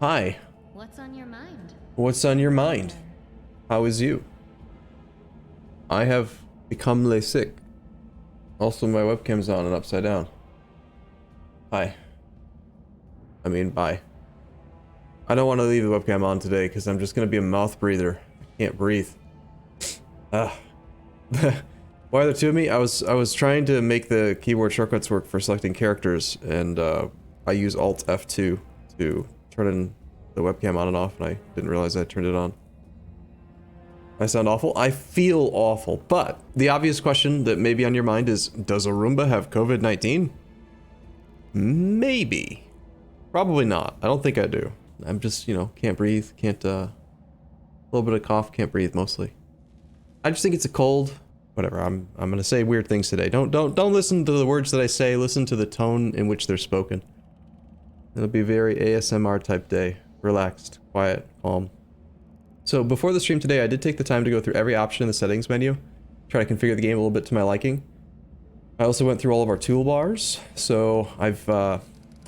Hi. What's on your mind? What's on your mind? How is you? I have become sick. Also, my webcam's on and upside down. Hi. I mean, bye. I don't want to leave the webcam on today because I'm just going to be a mouth breather. I can't breathe. Why are there two of me? I was trying to make the keyboard shortcuts work for selecting characters, and I use Alt F2 to turn in the webcam on and off, and I didn't realize I turned it on. I sound awful? I feel awful, but the obvious question that may be on your mind is, does Arumba have COVID-19? Maybe. Probably not. I don't think I do. I'm just, you know, can't breathe, can't, a little bit of cough, can't breathe mostly. I just think it's a cold. Whatever, I'm gonna say weird things today. Don't listen to the words that I say, listen to the tone in which they're spoken. It'll be a very ASMR type day. Relaxed, quiet, calm. So before the stream today, I did take the time to go through every option in the settings menu, try to configure the game a little bit to my liking. I also went through all of our toolbars, so I've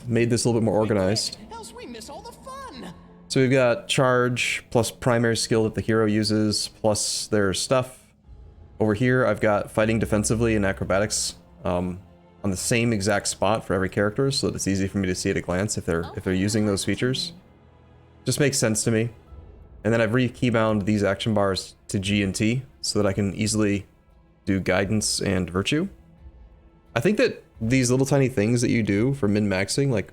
made this a little bit more organized. Else we miss all the fun. So we've got charge, plus primary skill that the hero uses, plus their stuff. Over here, I've got fighting defensively and acrobatics on the same exact spot for every character, so that it's easy for me to see at a glance if they're using those features. Just makes sense to me. And then I've re-keybound these action bars to G and T so that I can easily do guidance and virtue. I think that these little tiny things that you do for min-maxing, like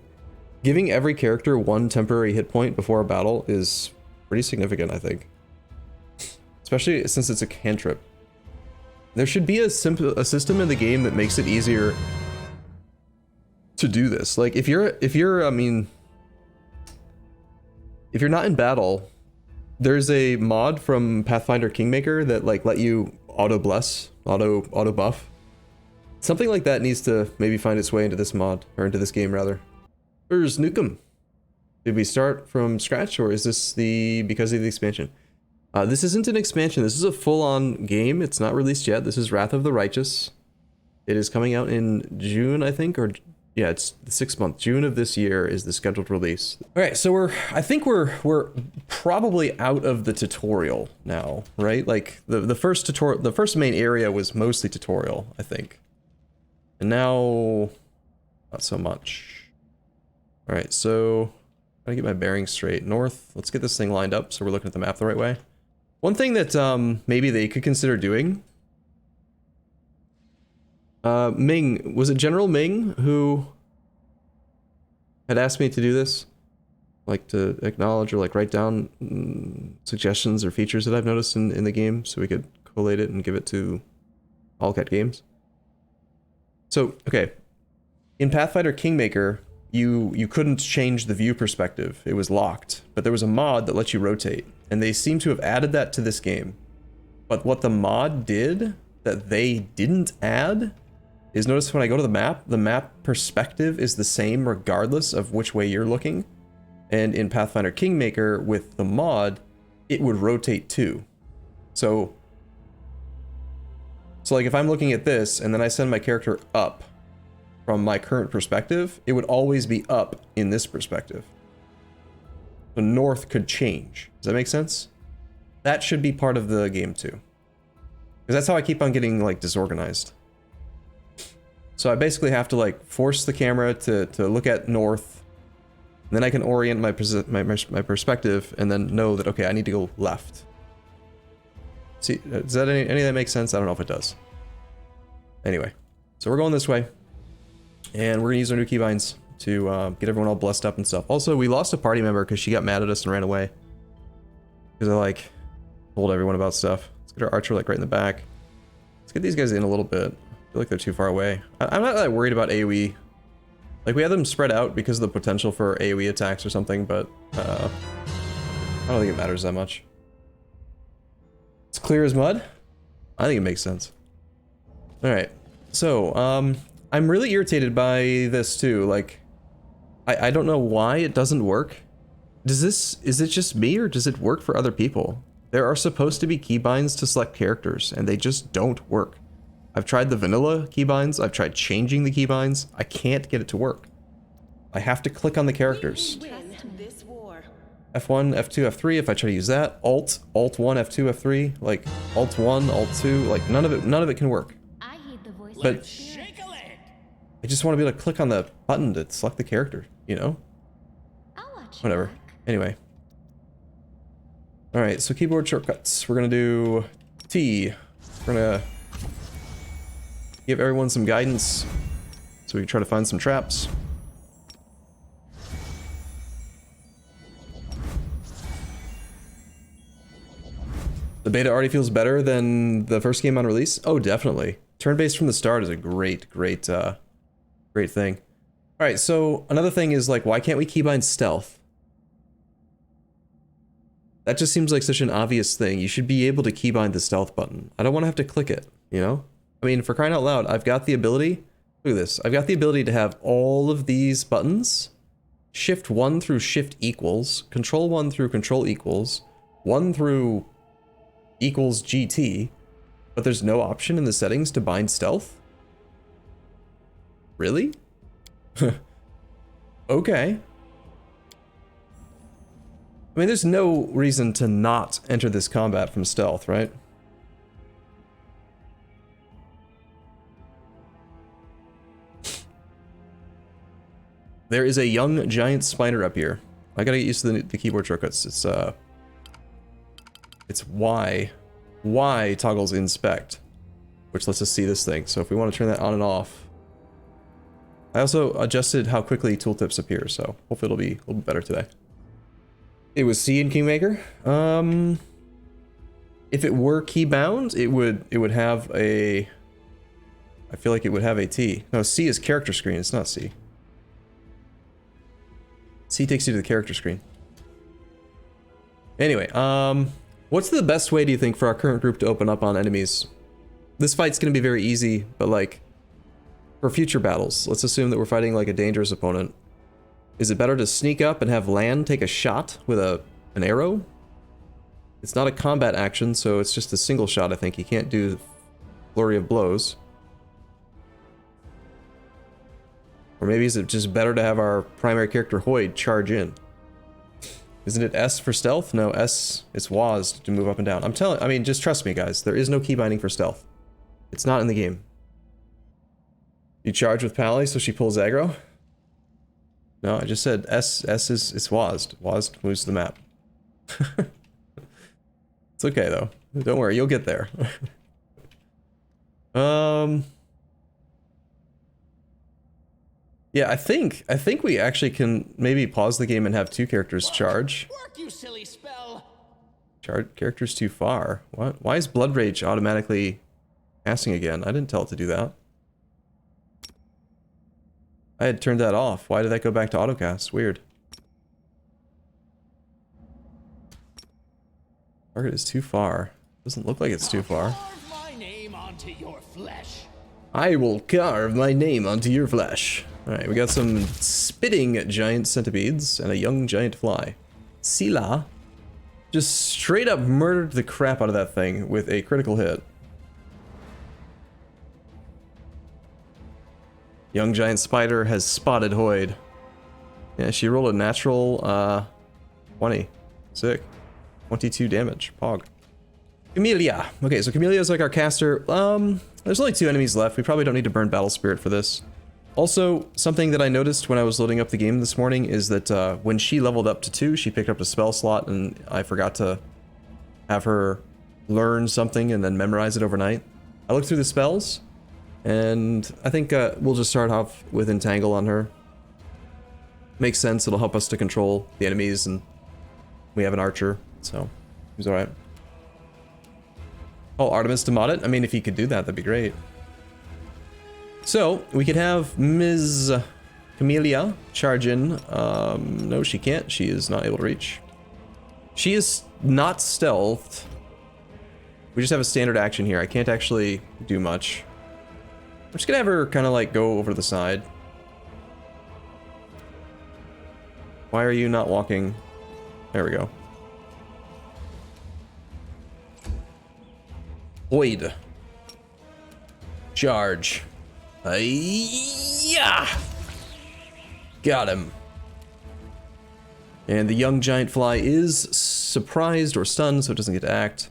giving every character one temporary hit point before a battle, is pretty significant, I think. Especially since it's a cantrip. There should be a system in the game that makes it easier to do this. Like if you're not in battle, there's a mod from Pathfinder Kingmaker that like let you auto buff. Something like that needs to maybe find its way into this mod, or into this game rather. Where's Nukem? Did we start from scratch, or is this because of the expansion? This isn't an expansion, this is a full-on game. It's not released yet. This is Wrath of the Righteous. It is coming out in June, I think, or yeah, it's the 6th month. June of this year is the scheduled release. All right, so I think we're probably out of the tutorial now, right? Like the first tutorial, the first main area was mostly tutorial, I think. And now, not so much. All right, so I gotta get my bearings straight. North, let's get this thing lined up so we're looking at the map the right way. One thing that maybe they could consider doing, Ming, was it General Ming who had asked me to do this? Like to acknowledge or like write down suggestions or features that I've noticed in the game so we could collate it and give it to Owlcat Games. So, okay, in Pathfinder Kingmaker, you couldn't change the view perspective. It was locked, but there was a mod that lets you rotate, and they seem to have added that to this game. But what the mod did that they didn't add is, notice when I go to the map perspective is the same regardless of which way you're looking. And in Pathfinder Kingmaker, with the mod, it would rotate too. So like if I'm looking at this and then I send my character up from my current perspective, it would always be up in this perspective. The north could change. Does that make sense? That should be part of the game too. Because that's how I keep on getting like disorganized. So I basically have to like force the camera to look at north, and then I can orient my perspective and then know that, okay, I need to go left. See, does that any of that make sense? I don't know if it does. Anyway, so we're going this way, and we're gonna use our new keybinds to get everyone all blessed up and stuff. Also, we lost a party member because she got mad at us and ran away. Because I like told everyone about stuff. Let's get our archer like right in the back. Let's get these guys in a little bit. I feel like they're too far away. I'm not that worried about AoE. Like, we had them spread out because of the potential for AoE attacks or something, but I don't think it matters that much. It's clear as mud? I think it makes sense. Alright, so, I'm really irritated by this too. Like, I don't know why it doesn't work. Is it just me, or does it work for other people? There are supposed to be keybinds to select characters, and they just don't work. I've tried the vanilla keybinds, I've tried changing the keybinds, I can't get it to work. I have to click on the characters. We win this war. F1, F2, F3 if I try to use that. Alt 1, F2, F3. Like, Alt 1, Alt 2. Like, none of it can work. I heed the voice But of spirit. Shake a leg. I just want to be able to click on the button to select the character, you know? I'll watch you Whatever. back. Anyway. Alright, so keyboard shortcuts. We're gonna do T. We're gonna give everyone some guidance so we can try to find some traps. The beta already feels better than the first game on release? Oh, definitely. Turn-based from the start is a great thing. Alright, so another thing is, like, why can't we keybind stealth? That just seems like such an obvious thing. You should be able to keybind the stealth button. I don't want to have to click it, you know? I mean, for crying out loud, I've got the ability... Look at this. I've got the ability to have all of these buttons. Shift 1 through Shift equals. Control 1 through Control equals. 1 through equals GT. But there's no option in the settings to bind stealth? Really? Okay. I mean, there's no reason to not enter this combat from stealth, right? There is a young giant spider up here. I gotta get used to the keyboard shortcuts. It's Y. Y toggles inspect, which lets us see this thing. So if we want to turn that on and off. I also adjusted how quickly tooltips appear, so hopefully it'll be a little bit better today. It was C in Kingmaker. If it were keybound, it would have a... I feel like it would have a T. No, C is character screen, it's not C. C takes you to the character screen. Anyway, what's the best way, do you think, for our current group to open up on enemies? This fight's gonna be very easy, but like, for future battles, let's assume that we're fighting like a dangerous opponent. Is it better to sneak up and have Lan take a shot with an arrow? It's not a combat action, so it's just a single shot, I think. He can't do flurry of blows. Or maybe is it just better to have our primary character Hoyd charge in? Isn't it S for stealth? No, S, it's WASD to move up and down. I mean, just trust me, guys. There is no key binding for stealth. It's not in the game. You charge with Pally so she pulls aggro? No, I just said S is, it's WASD. WASD moves the map. It's okay, though. Don't worry, you'll get there. Yeah, I think we actually can maybe pause the game and have two characters charge. Work, you silly spell. Charge characters too far. What? Why is Blood Rage automatically casting again? I didn't tell it to do that. I had turned that off. Why did that go back to autocast? Weird. Target is too far. Doesn't look like it's too far. Carve my name onto your flesh. I will carve my name onto your flesh. Alright, we got some spitting giant centipedes and a young giant fly. Sila just straight up murdered the crap out of that thing with a critical hit. Young giant spider has spotted Hoyd. Yeah, she rolled a natural 20. Sick. 22 damage. Pog. Camellia. Okay, so Camellia is like our caster. There's only 2 enemies left. We probably don't need to burn Battle Spirit for this. Also, something that I noticed when I was loading up the game this morning is that when she leveled up to 2, she picked up a spell slot, and I forgot to have her learn something and then memorize it overnight. I looked through the spells, and I think we'll just start off with Entangle on her. Makes sense. It'll help us to control the enemies, and we have an archer, so he's alright. Oh, Artemis to mod it? I mean, if he could do that, that'd be great. So, we could have Ms. Camellia charge in. No, she can't. She is not able to reach. She is not stealthed. We just have a standard action here. I can't actually do much. I'm just gonna have her kind of like go over to the side. Why are you not walking? There we go. Hoyd. Charge. Yeah. Got him. And the young giant fly is surprised or stunned, so it doesn't get to act.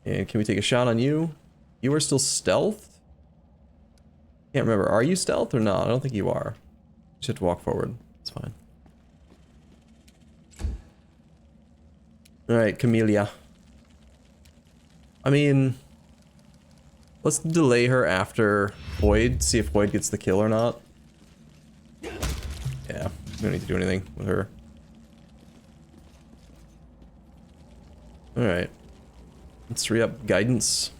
And can we take a shot on you? You are still stealthed? Can't remember. Are you stealth or not? I don't think you are. You just have to walk forward. It's fine. Alright, Camellia. I mean, let's delay her after Void, see if Void gets the kill or not. Yeah, we don't need to do anything with her. Alright. Let's re-up guidance.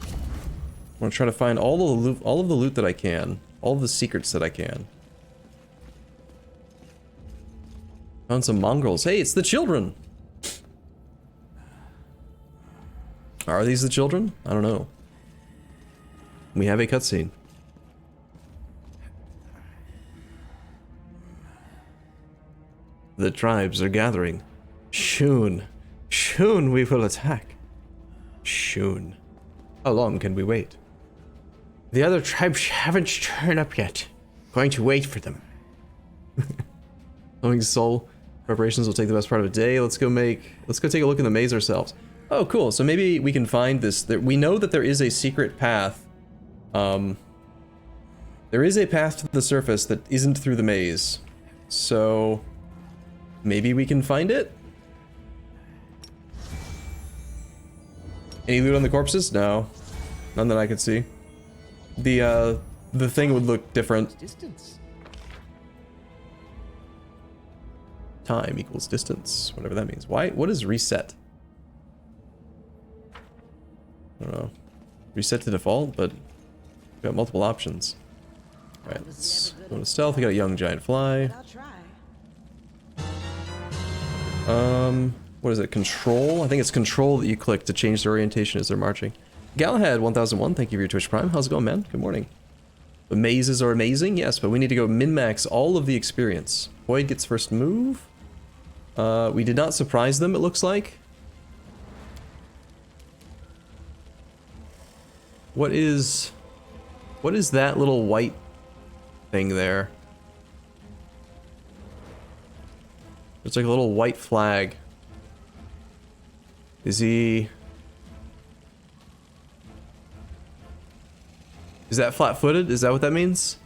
I'm gonna try to find all of the loot that I can. All of the secrets that I can. Found some mongrels. Hey, it's the children! Are these the children? I don't know. We have a cutscene. The tribes are gathering. Soon. Soon we will attack. Soon. How long can we wait? The other tribes haven't turned up yet. Going to wait for them. Knowing soul preparations will take the best part of a day. Let's go take a look in the maze ourselves. Oh, cool. So maybe we can find this. We know that there is a secret path. There is a path to the surface that isn't through the maze. So maybe we can find it? Any loot on the corpses? No. None that I could see. The thing would look different. Distance. Time equals distance, whatever that means. Why? What is reset? I don't know. Reset to default, but we've got multiple options. Alright, let's go to stealth. We got a young giant fly. What is it? Control? I think it's control that you click to change the orientation as they're marching. Galahad 1001, thank you for your Twitch Prime. How's it going, man? Good morning. The mazes are amazing, yes, but we need to go min-max all of the experience. Void gets first move. We did not surprise them, it looks like. What is that little white thing there? It's like a little white flag. Is that flat-footed? Is that what that means?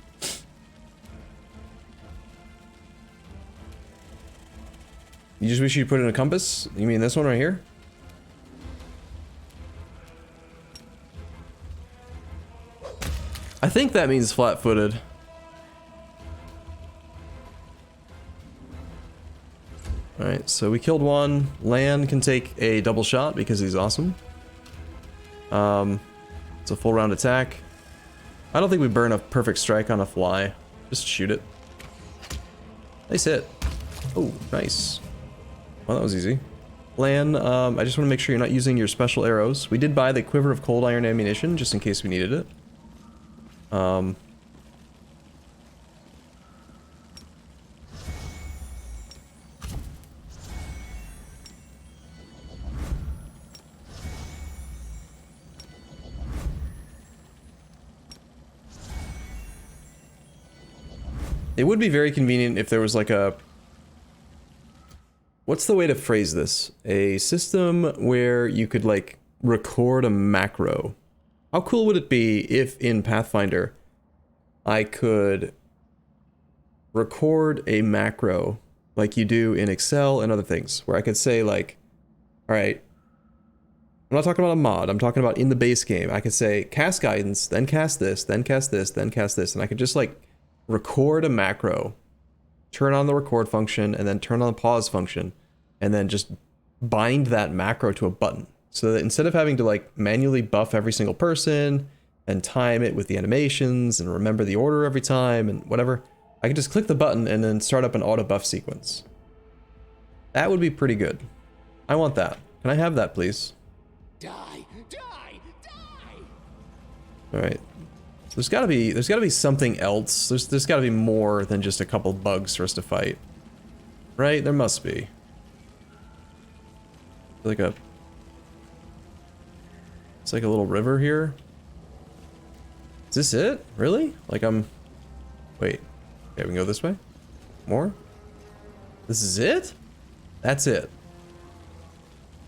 You just wish you put in a compass? You mean this one right here? I think that means flat-footed. Alright, so we killed one. Lan can take a double shot because he's awesome. It's a full round attack. I don't think we burn a perfect strike on a fly. Just shoot it. Nice hit. Oh, nice. Well, that was easy. Lan, I just want to make sure you're not using your special arrows. We did buy the Quiver of Cold Iron ammunition just in case we needed it. It would be very convenient if there was like a... What's the way to phrase this? A system where you could like record a macro. How cool would it be if in Pathfinder I could record a macro like you do in Excel and other things, where I could say like, all right, I'm not talking about a mod, I'm talking about in the base game. I could say cast guidance, then cast this, then cast this, then cast this, and I could just like record a macro, turn on the record function, and then turn on the pause function, and then just bind that macro to a button. So that instead of having to like manually buff every single person and time it with the animations and remember the order every time and whatever, I could just click the button and then start up an auto buff sequence. That would be pretty good. I want that. Can I have that, please? Die! Die! Die! All right. So there's gotta be something else. There's gotta be more than just a couple bugs for us to fight, right? There must be. It's like a little river here. Is this it? Really? Like I'm Wait. Okay, we can go this way? More? This is it? That's it.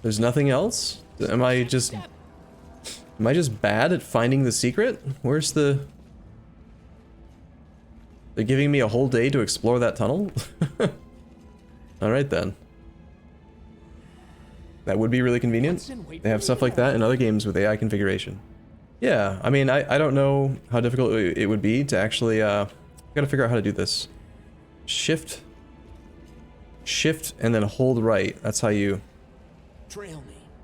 There's nothing else? Am I just bad at finding the secret? Where's the... They're giving me a whole day to explore that tunnel? Alright then. That would be really convenient. They have stuff like that in other games with AI configuration. Yeah, I mean, I don't know how difficult it would be to actually, gotta figure out how to do this. Shift, and then hold right. That's how you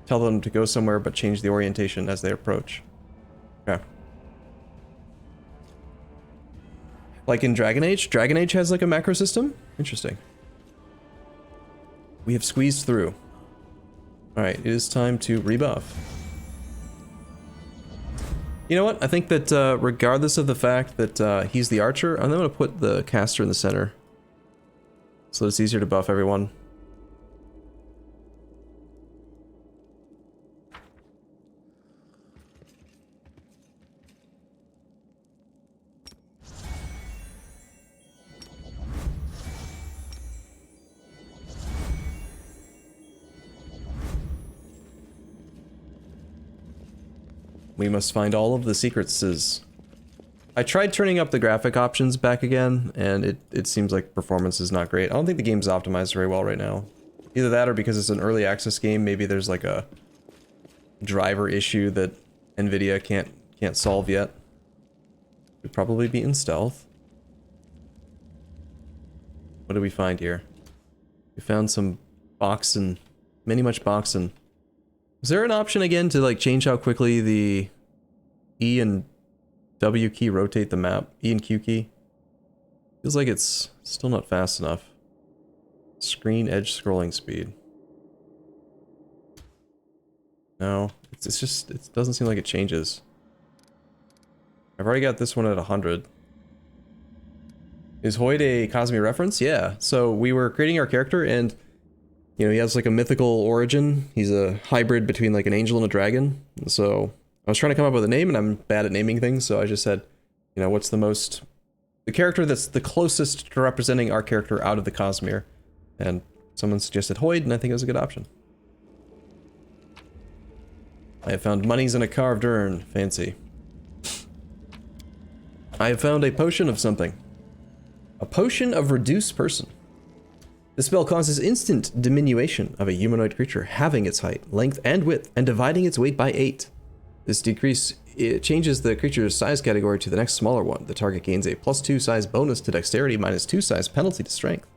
tell them to go somewhere but change the orientation as they approach. Okay. Like in Dragon Age? Dragon Age has like a macro system? Interesting. We have squeezed through. Alright, it is time to rebuff. You know what? I think that regardless of the fact that he's the archer, I'm going to put the caster in the center. So it's easier to buff everyone. We must find all of the secrets. I tried turning up the graphic options back again, and it seems like performance is not great. I don't think the game's optimized very well right now. Either that or because it's an early access game, maybe there's like a driver issue that NVIDIA can't solve yet. Would probably be in stealth. What did we find here? We found some boxing, many much boxing. Is there an option again to like change how quickly the E and W key rotate the map? E and Q key? Feels like it's still not fast enough. Screen edge scrolling speed. No, it's just, it doesn't seem like it changes. I've already got this one at 100. Is Hoyd a Cosme reference? Yeah, so we were creating our character and you know, he has like a mythical origin. He's a hybrid between like an angel and a dragon. So I was trying to come up with a name and I'm bad at naming things. So I just said, you know, what's the character that's the closest to representing our character out of the Cosmere. And someone suggested Hoyd and I think it was a good option. I have found monies in a carved urn. Fancy. I have found a potion of something. A potion of reduce person. The spell causes instant diminution of a humanoid creature having its height, length, and width, and dividing its weight by 8. This decrease changes the creature's size category to the next smaller one. The target gains a +2 size bonus to dexterity, -2 size penalty to strength,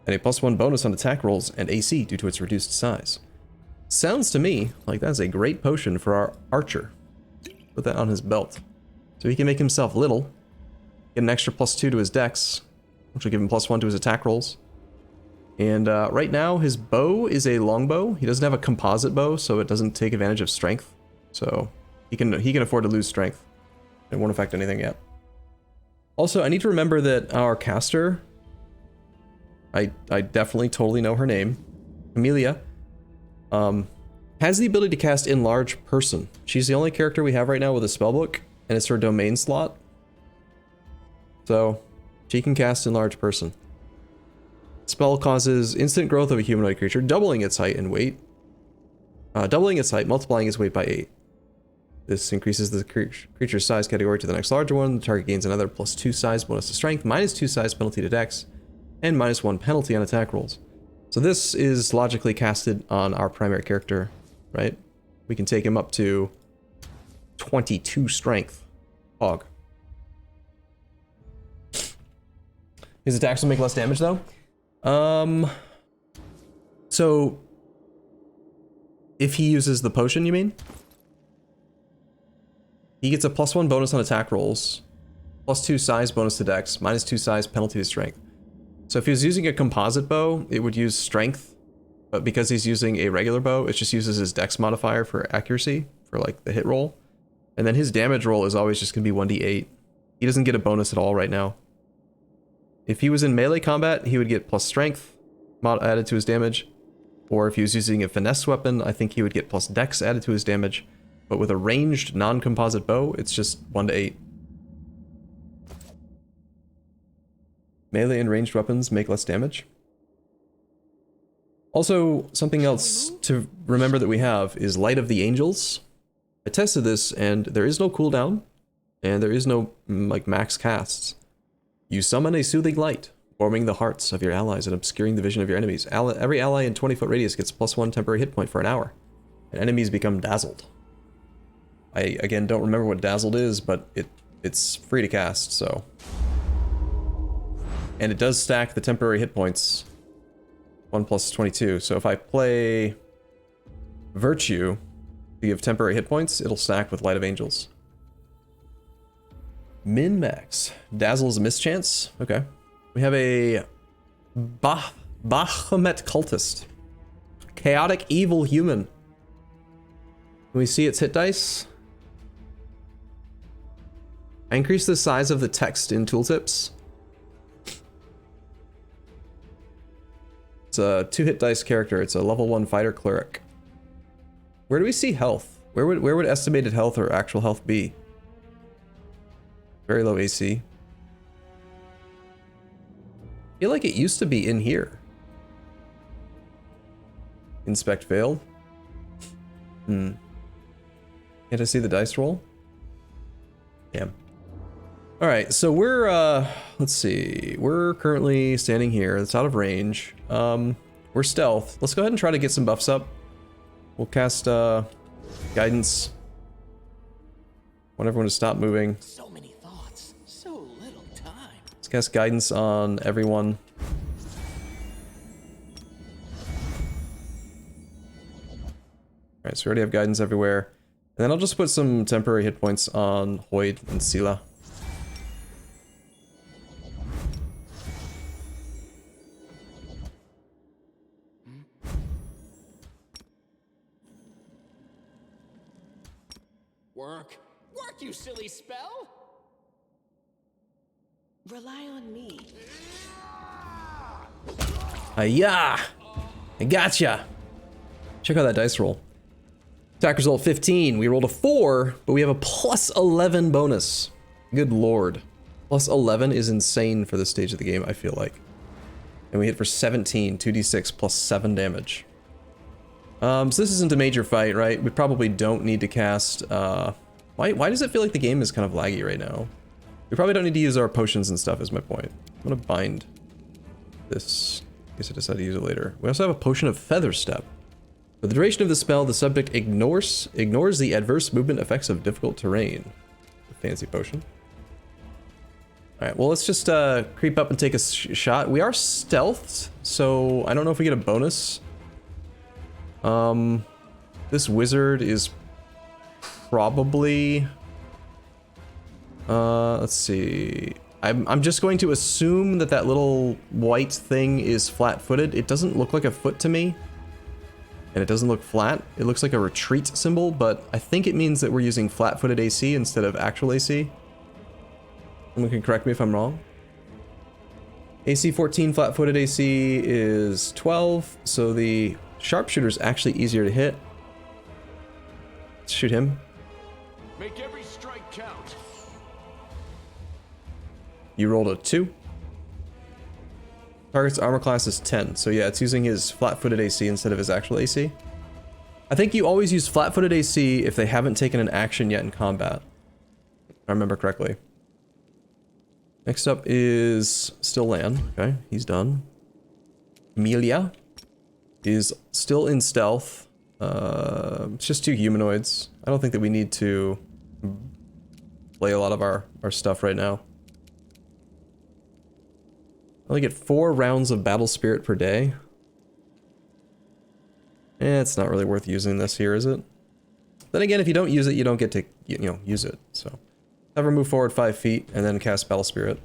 and a +1 bonus on attack rolls and AC due to its reduced size. Sounds to me like that's a great potion for our archer. Put that on his belt. So he can make himself little, get an extra +2 to his dex, which will give him +1 to his attack rolls. And right now, his bow is a longbow. He doesn't have a composite bow, so it doesn't take advantage of strength. So he can afford to lose strength. It won't affect anything yet. Also, I need to remember that our caster, I definitely totally know her name, Amelia, has the ability to cast Enlarge Person. She's the only character we have right now with a spellbook, and it's her domain slot. So she can cast Enlarge Person. Spell causes instant growth of a humanoid creature, doubling its height and weight. Doubling its height, multiplying its weight by 8. This increases the creature's size category to the next larger one. The target gains another +2 size bonus to strength, -2 size penalty to dex, and -1 penalty on attack rolls. So this is logically casted on our primary character, right? We can take him up to 22 strength. Hog. His attacks will make less damage though. So if he uses the potion, you mean? He gets a +1 bonus on attack rolls, +2 size bonus to dex, -2 size penalty to strength. So if he was using a composite bow, it would use strength, but because he's using a regular bow, it just uses his dex modifier for accuracy, for like the hit roll. And then his damage roll is always just gonna be 1d8. He doesn't get a bonus at all right now. If he was in melee combat, he would get plus strength added to his damage. Or if he was using a finesse weapon, I think he would get plus dex added to his damage. But with a ranged non-composite bow, it's just 1 to 8. Melee and ranged weapons make less damage. Also, something else to remember that we have is Light of the Angels. I tested this, and there is no cooldown, and there is no, like, max casts. You summon a soothing light, warming the hearts of your allies and obscuring the vision of your enemies. Every ally in 20-foot radius gets +1 temporary hit point for an hour, and enemies become dazzled. I, again, don't remember what dazzled is, but it's free to cast, so... And it does stack the temporary hit points. 1 + 22. So if I play Virtue to give temporary hit points, it'll stack with Light of Angels. Min-max. Dazzle's a mischance. Okay. We have a Baphomet Cultist. Chaotic Evil Human. Can we see its hit dice? I increase the size of the text in tooltips. It's a 2-hit dice character. It's a level 1 fighter cleric. Where do we see health? Where would estimated health or actual health be? Very low AC. I feel like it used to be in here. Inspect failed. Can't I see the dice roll? Damn. Alright, so we're, let's see. We're currently standing here. It's out of range. We're stealth. Let's go ahead and try to get some buffs up. We'll cast, Guidance. Want everyone to stop moving. So many thoughts, so little time. Let's cast Guidance on everyone. Alright, so we already have Guidance everywhere. And then I'll just put some temporary hit points on Hoyd and Sela. Work, you silly spell! Rely on me. Hi-ya! I gotcha! Check out that dice roll. Attack result 15. We rolled a 4, but we have a +11 bonus. Good lord. +11 is insane for this stage of the game, I feel like. And we hit for 17, 2d6 plus 7 damage. So this isn't a major fight, right? We probably don't need to cast, why does it feel like the game is kind of laggy right now? We probably don't need to use our potions and stuff is my point. I'm gonna bind this. I guess I decide to use it later. We also have a potion of Feather Step. For the duration of the spell, the subject ignores the adverse movement effects of difficult terrain. A fancy potion. Alright, well let's just creep up and take a shot. We are stealthed, so I don't know if we get a bonus. This wizard is probably... let's see... I'm just going to assume that that little white thing is flat-footed. It doesn't look like a foot to me. And it doesn't look flat. It looks like a retreat symbol, but I think it means that we're using flat-footed AC instead of actual AC. Someone can correct me if I'm wrong. AC 14, flat-footed AC is 12, so the sharpshooter's actually easier to hit. Let's shoot him. Make every strike count. You rolled a 2. Target's armor class is 10, so yeah, it's using his flat-footed AC instead of his actual AC. I think you always use flat-footed AC if they haven't taken an action yet in combat. If I remember correctly. Next up is still Lan. Okay, he's done. Amelia is still in stealth. It's just 2 humanoids. I don't think that we need to play a lot of our stuff right now. I only get 4 rounds of Battle Spirit per day. It's not really worth using this here, is it? Then again, if you don't use it, you don't get to, use it. So, have her move forward 5 feet and then cast Battle Spirit.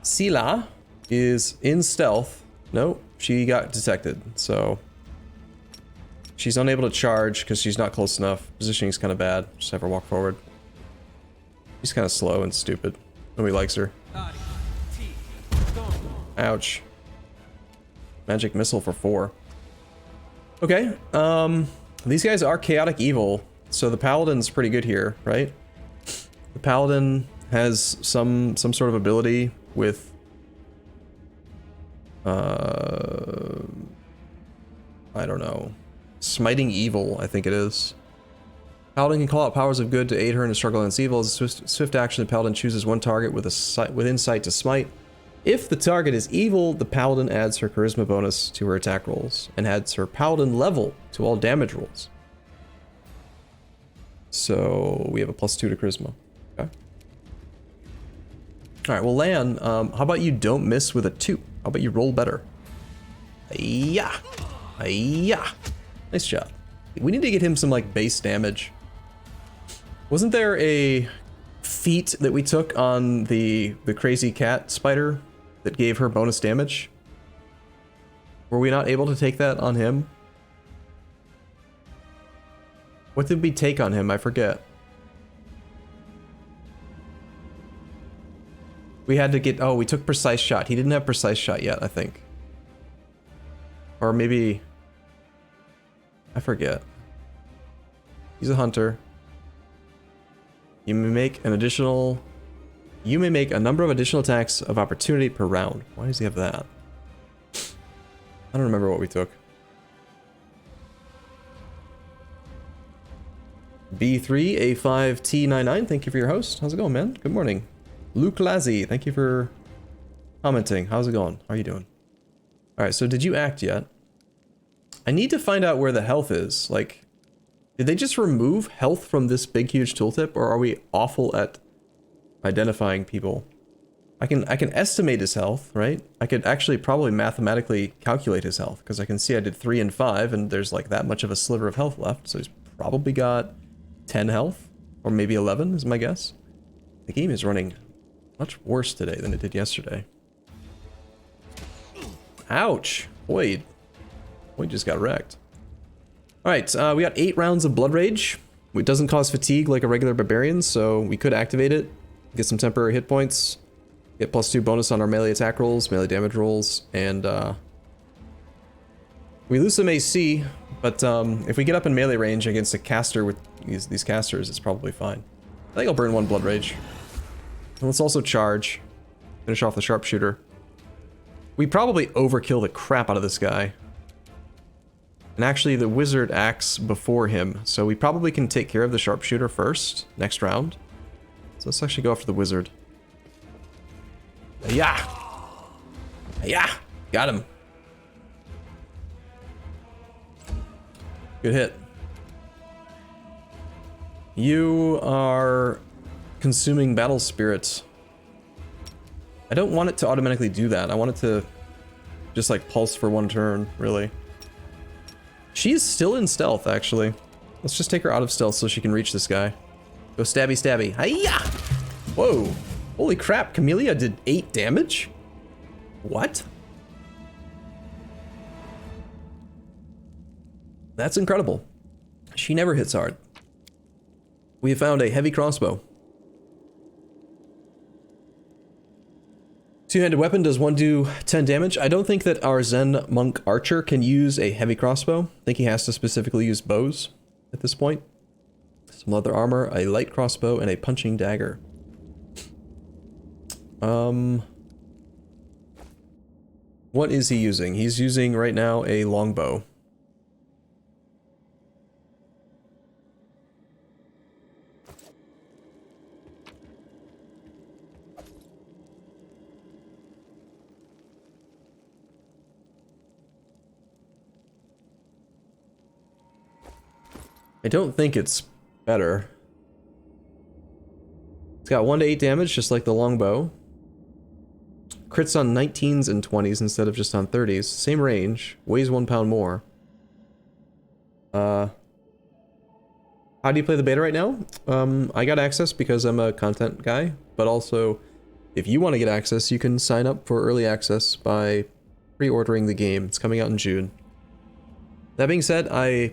Sela is in stealth. No, she got detected, so she's unable to charge because she's not close enough. Positioning's kind of bad. Just have her walk forward. She's kind of slow and stupid. Nobody likes her. Ouch. Magic missile for 4. Okay, these guys are chaotic evil, so the paladin's pretty good here, right? The paladin has some sort of ability with I don't know, smiting evil, I think it is. Paladin can call out powers of good to aid her in a struggle against evil. As a swift action, the Paladin chooses one target with within sight to smite. If the target is evil, the Paladin adds her charisma bonus to her attack rolls and adds her Paladin level to all damage rolls. So we have a +2 to charisma. Okay. All right, well, Lan, how about you don't miss with a 2? How about you roll better? Yeah. Yeah. Nice job. We need to get him some like base damage. Wasn't there a feat that we took on the crazy cat spider that gave her bonus damage? Were we not able to take that on him? What did we take on him? I forget. We had to get, oh, we took precise shot. He didn't have precise shot yet, I think. Or maybe, I forget. He's a hunter. You may make a number of additional attacks of opportunity per round. Why does he have that? I don't remember what we took. B3A5T99, thank you for your host. How's it going, man? Good morning. Luke Lazzy, thank you for commenting. How's it going? How are you doing? Alright, so did you act yet? I need to find out where the health is. Like, did they just remove health from this big huge tooltip, or are we awful at identifying people? I can estimate his health, right? I could actually probably mathematically calculate his health, because I can see I did 3 and 5, and there's like that much of a sliver of health left, so he's probably got 10 health, or maybe 11 is my guess. The game is running much worse today than it did yesterday. Ouch! Boyd just got wrecked. Alright, we got 8 rounds of Blood Rage. It doesn't cause fatigue like a regular Barbarian, so we could activate it, get some temporary hit points, get +2 bonus on our melee attack rolls, melee damage rolls, and we lose some AC, but if we get up in melee range against a caster with these casters, it's probably fine. I think I'll burn 1 Blood Rage. And let's also charge. Finish off the sharpshooter. We probably overkill the crap out of this guy. And actually, the wizard acts before him, so we probably can take care of the sharpshooter first, next round. So let's actually go after the wizard. Yeah! Yeah! Got him. Good hit. You are consuming battle spirits. I don't want it to automatically do that. I want it to just like pulse for 1 turn, really. She's still in stealth, actually. Let's just take her out of stealth so she can reach this guy. Go stabby stabby. Hiya! Whoa. Holy crap, Camellia did 8 damage? What? That's incredible. She never hits hard. We have found a heavy crossbow. Two-handed weapon, does 1 do 10 damage? I don't think that our Zen monk archer can use a heavy crossbow. I think he has to specifically use bows at this point. Some leather armor, a light crossbow, and a punching dagger. What is he using? He's using right now a longbow. I don't think it's better. It's got 1 to 8 damage, just like the longbow. Crits on 19s and 20s instead of just on 30s. Same range. Weighs 1 pound more. How do you play the beta right now? I got access because I'm a content guy, but also if you want to get access, you can sign up for early access by pre-ordering the game. It's coming out in June. That being said, I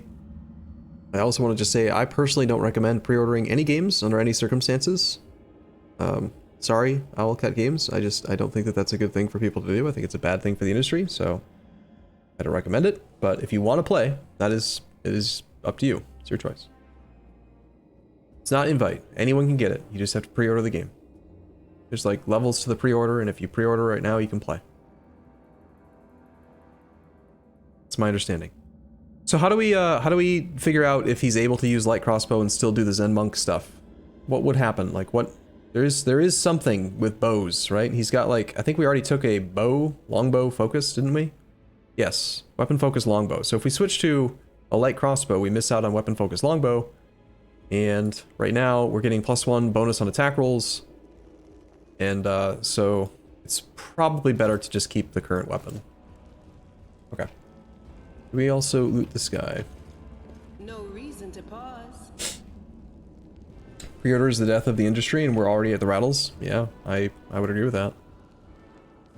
also want to just say I personally don't recommend pre-ordering any games under any circumstances. Sorry, Owlcat Games. I don't think that that's a good thing for people to do. I think it's a bad thing for the industry, so I don't recommend it. But if you want to play, it is up to you. It's your choice. It's not invite. Anyone can get it. You just have to pre-order the game. There's like levels to the pre-order, and if you pre-order right now, you can play. That's my understanding. So how do we figure out if he's able to use light crossbow and still do the Zen monk stuff? What would happen? Like what? There is something with bows, right? He's got like, I think we already took a longbow focus, didn't we? Yes, weapon focus longbow. So if we switch to a light crossbow, we miss out on weapon focus longbow. And right now we're getting +1 bonus on attack rolls. And so it's probably better to just keep the current weapon. Okay. We also loot this guy. No reason to pause. Pre-order is the death of the industry, and we're already at the rattles. Yeah, I would agree with that.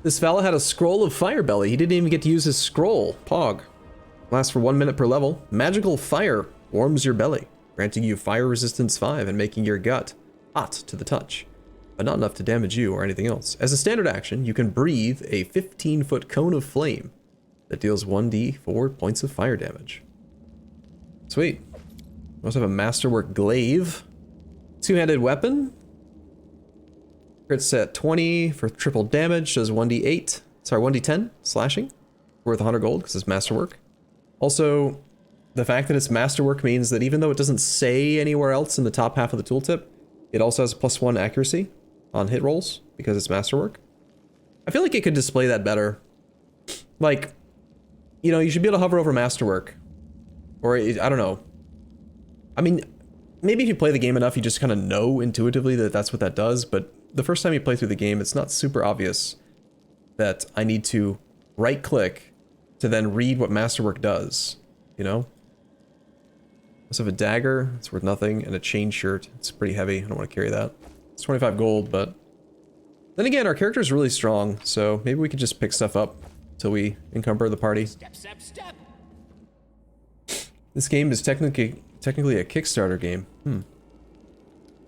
This fella had a scroll of fire belly. He didn't even get to use his scroll. Pog. Lasts for 1 minute per level. Magical fire warms your belly, granting you fire resistance 5 and making your gut hot to the touch, but not enough to damage you or anything else. As a standard action, you can breathe a 15-foot cone of flame that deals 1d4 points of fire damage. Sweet. We also have a masterwork glaive. Two-handed weapon. Crits at 20 for triple damage, does 1d10 slashing, worth 100 gold because it's masterwork. Also, the fact that it's masterwork means that even though it doesn't say anywhere else in the top half of the tooltip, it also has +1 accuracy on hit rolls because it's masterwork. I feel like it could display that better. Like, you know, you should be able to hover over masterwork. Or, I don't know. I mean, maybe if you play the game enough, you just kind of know intuitively that that's what that does, but the first time you play through the game, it's not super obvious that I need to right-click to then read what masterwork does, you know? I also have a dagger, it's worth nothing, and a chain shirt. It's pretty heavy, I don't want to carry that. It's 25 gold, but... Then again, our character is really strong, so maybe we could just pick stuff up till we encumber the party. Step, step, step. This game is technically a Kickstarter game.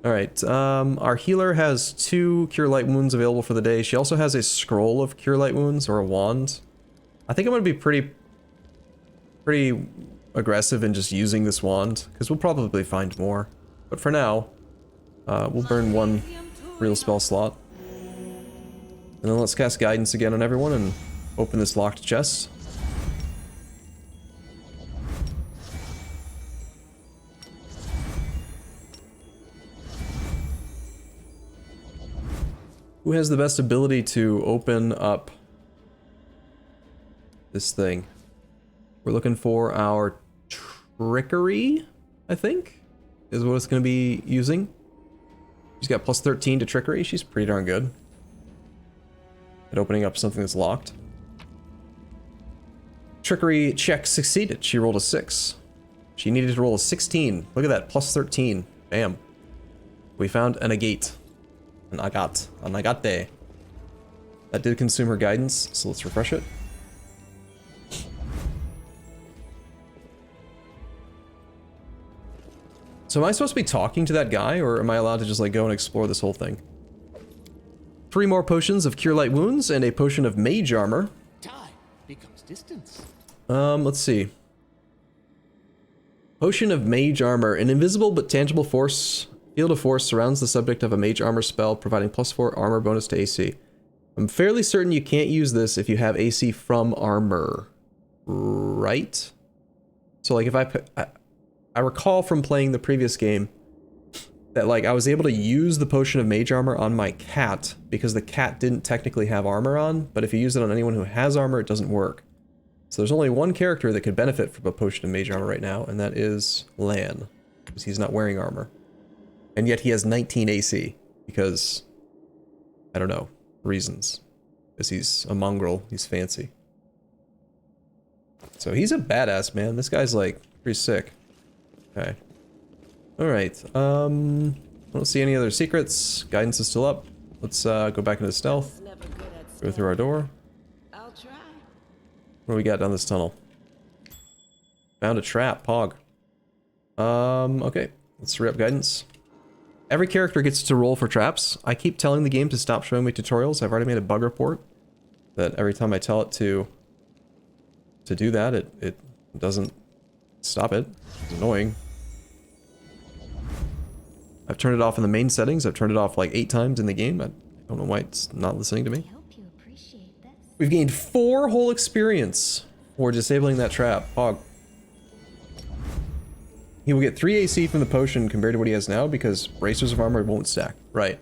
Alright, our healer has 2 Cure Light Wounds available for the day. She also has a scroll of Cure Light Wounds, or a wand. I think I'm going to be pretty aggressive in just using this wand, because we'll probably find more. But for now, we'll burn 1 real spell slot. And then let's cast Guidance again on everyone and open this locked chest. Who has the best ability to open up this thing? We're looking for our trickery, I think, is what it's going to be using. She's got +13 to trickery. She's pretty darn good at opening up something that's locked. Trickery check succeeded. She rolled a 6. She needed to roll a 16. Look at that, +13. Bam. We found an agate. An agate. That did consume her guidance, so let's refresh it. So am I supposed to be talking to that guy, or am I allowed to just like go and explore this whole thing? 3 more potions of Cure Light Wounds and a potion of Mage Armor. Time becomes distance. Let's see. Potion of Mage Armor. An invisible but tangible force, field of force surrounds the subject of a Mage Armor spell, providing +4 armor bonus to AC. I'm fairly certain you can't use this if you have AC from armor, right? So like if I recall from playing the previous game that like I was able to use the potion of Mage Armor on my cat because the cat didn't technically have armor on, but if you use it on anyone who has armor, it doesn't work. So there's only one character that could benefit from a potion of Mage Armor right now, and that is Lan, because he's not wearing armor. And yet he has 19 AC, because, I don't know, reasons. Because he's a mongrel, he's fancy. So he's a badass, man. This guy's like, pretty sick. Okay. Alright, I don't see any other secrets. Guidance is still up. Let's go back into stealth. Go through our door. I'll try. What do we got down this tunnel? Found a trap, Pog. Okay. Let's hurry up guidance. Every character gets to roll for traps. I keep telling the game to stop showing me tutorials. I've already made a bug report that every time I tell it to do that, it doesn't stop it. It's annoying. I've turned it off in the main settings. I've turned it off like 8 times in the game. Don't know why it's not listening to I me. hope you appreciate this. We've gained 4 whole experience for disabling that trap. Hog. He will get 3 AC from the potion compared to what he has now because bracers of armor won't stack. Right.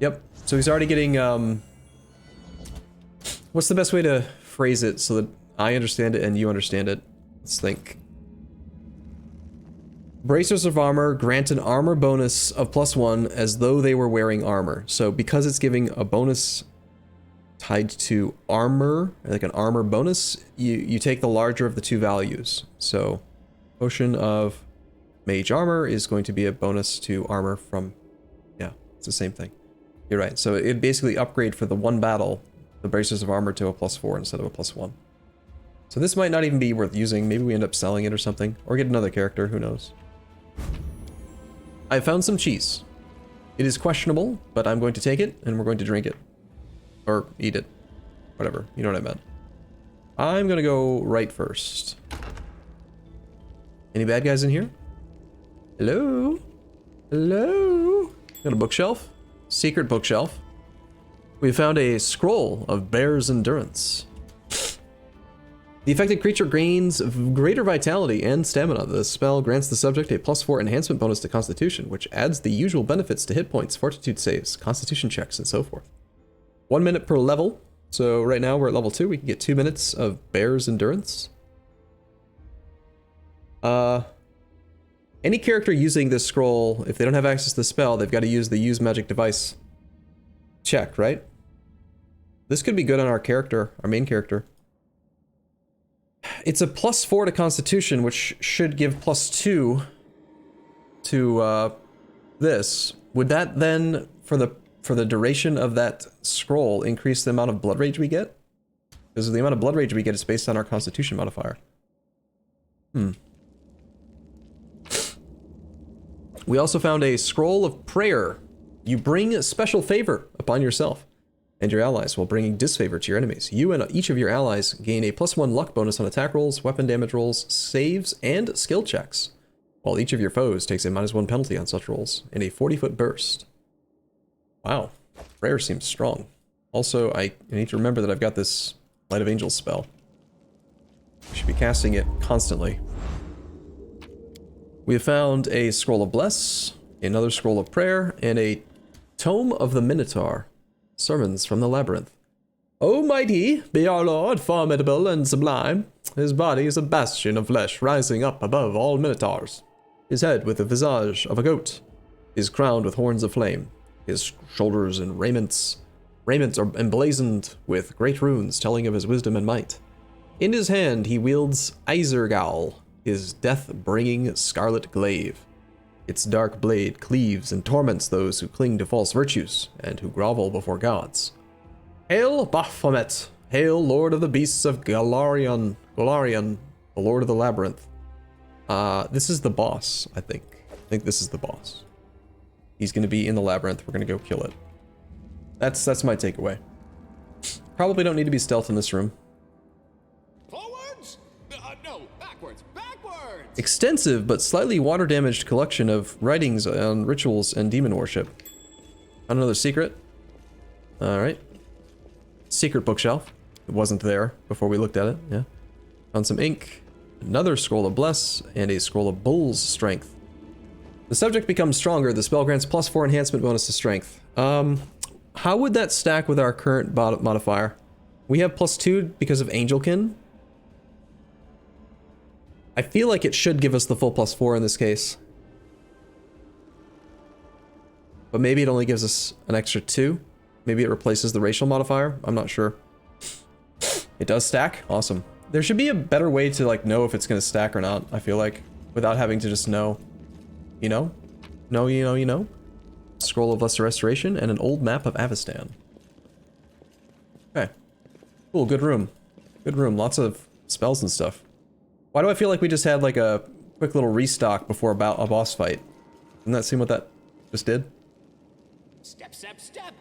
Yep. So he's already getting, what's the best way to phrase it so that I understand it and you understand it? Let's think. Bracers of armor grant an armor bonus of +1 as though they were wearing armor. So because it's giving a bonus tied to armor, like an armor bonus, you take the larger of the 2 values. So potion of mage armor is going to be a bonus to armor from, yeah, it's the same thing. You're right. So it basically upgrade for the 1 battle, the bracers of armor to a +4 instead of a +1. So this might not even be worth using. Maybe we end up selling it or something, or get another character, who knows. I found some cheese. It is questionable, but I'm going to take it and we're going to drink it. Or eat it. Whatever, you know what I meant. I'm gonna go right first. Any bad guys in here? Hello? Hello? Got a bookshelf? Secret bookshelf. We found a scroll of Bear's Endurance. The affected creature gains greater vitality and stamina. The spell grants the subject a +4 enhancement bonus to Constitution, which adds the usual benefits to hit points, fortitude saves, Constitution checks, and so forth. 1 minute per level. So right now we're at level 2. We can get 2 minutes of Bear's Endurance. Any character using this scroll, if they don't have access to the spell, they've got to use the Use Magic Device check, right? This could be good on our character, our main character. It's a +4 to Constitution, which should give +2 to this. Would that then, for the duration of that scroll, increase the amount of blood rage we get? Because the amount of blood rage we get is based on our Constitution modifier. We also found a scroll of prayer. You bring special favor upon yourself and your allies while bringing disfavor to your enemies. You and each of your allies gain a +1 luck bonus on attack rolls, weapon damage rolls, saves, and skill checks, while each of your foes takes a -1 penalty on such rolls in a 40-foot burst. Wow, prayer seems strong. Also, I need to remember that I've got this Light of Angels spell. I should be casting it constantly. We have found a Scroll of Bless, another Scroll of Prayer, and a Tome of the Minotaur. Sermons from the Labyrinth. Almighty be our Lord, formidable and sublime. His body is a bastion of flesh rising up above all minotaurs. His head with the visage of a goat is crowned with horns of flame. His shoulders and raiments are emblazoned with great runes telling of his wisdom and might. In his hand he wields Isergal, his death-bringing scarlet glaive. Its dark blade cleaves and torments those who cling to false virtues and who grovel before gods. Hail Baphomet! Hail Lord of the Beasts of Golarion, the Lord of the Labyrinth. This is the boss, I think. I think this is the boss. He's gonna be in the labyrinth. We're gonna go kill it. That's my takeaway. Probably don't need to be stealth in this room. Forwards? No, backwards. Extensive but slightly water-damaged collection of writings on rituals and demon worship. Found another secret. Alright. Secret bookshelf. It wasn't there before we looked at it, yeah. Found some ink, another Scroll of Bless, and a Scroll of Bull's Strength. The subject becomes stronger. The spell grants +4 enhancement bonus to strength. How would that stack with our current modifier? We have +2 because of Angelkin. I feel like it should give us the full +4 in this case. But maybe it only gives us an extra 2. Maybe it replaces the racial modifier. I'm not sure. It does stack? Awesome. There should be a better way to like know if it's going to stack or not, I feel like. Without having to just know. You know? No, you know? Scroll of Lesser Restoration and an old map of Avestan. Okay. Cool, good room. Good room. Lots of spells and stuff. Why do I feel like we just had like a quick little restock before a boss fight? Doesn't that seem what that just did? Step, step, step.